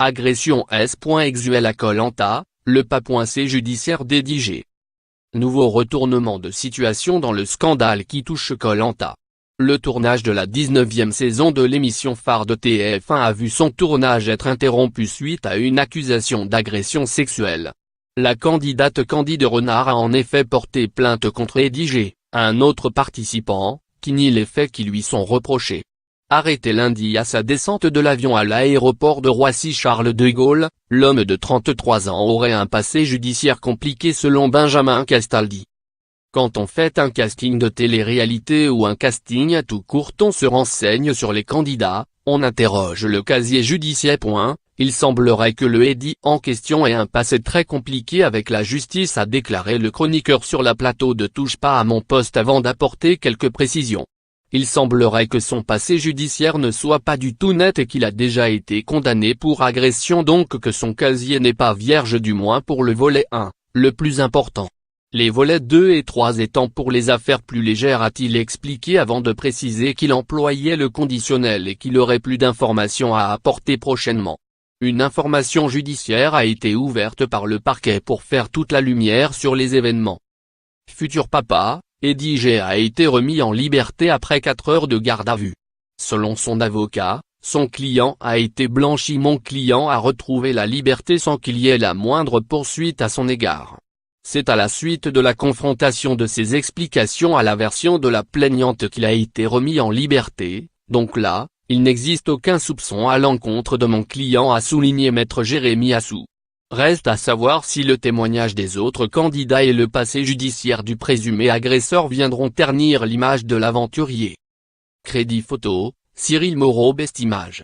Agression S.Exuel à Koh-Lanta, le pas.c judiciaire d'Eddie. Nouveau retournement de situation dans le scandale qui touche Koh-Lanta. Le tournage de la 19e saison de l'émission phare de TF1 a vu son tournage être interrompu suite à une accusation d'agression sexuelle. La candidate Candide Renard a en effet porté plainte contre Eddie, un autre participant, qui nie les faits qui lui sont reprochés. Arrêté lundi à sa descente de l'avion à l'aéroport de Roissy-Charles de Gaulle, l'homme de 33 ans aurait un passé judiciaire compliqué selon Benjamin Castaldi. Quand on fait un casting de télé-réalité ou un casting tout court, on se renseigne sur les candidats, on interroge le casier judiciaire. Il semblerait que le Eddie en question ait un passé très compliqué avec la justice, a déclaré le chroniqueur sur la plateau de Touche pas à mon poste avant d'apporter quelques précisions. Il semblerait que son passé judiciaire ne soit pas du tout net et qu'il a déjà été condamné pour agression, donc que son casier n'est pas vierge, du moins pour le volet 1, le plus important. Les volets 2 et 3 étant pour les affaires plus légères, a-t-il expliqué avant de préciser qu'il employait le conditionnel et qu'il aurait plus d'informations à apporter prochainement. Une information judiciaire a été ouverte par le parquet pour faire toute la lumière sur les événements. Futur papa, Eddie a été remis en liberté après 4 heures de garde à vue. Selon son avocat, son client a été blanchi. Mon client a retrouvé la liberté sans qu'il y ait la moindre poursuite à son égard. C'est à la suite de la confrontation de ses explications à la version de la plaignante qu'il a été remis en liberté, donc là, il n'existe aucun soupçon à l'encontre de mon client, a souligné maître Jérémy Assou. Reste à savoir si le témoignage des autres candidats et le passé judiciaire du présumé agresseur viendront ternir l'image de l'aventurier. Crédit photo, Cyril Moreau. Best Image.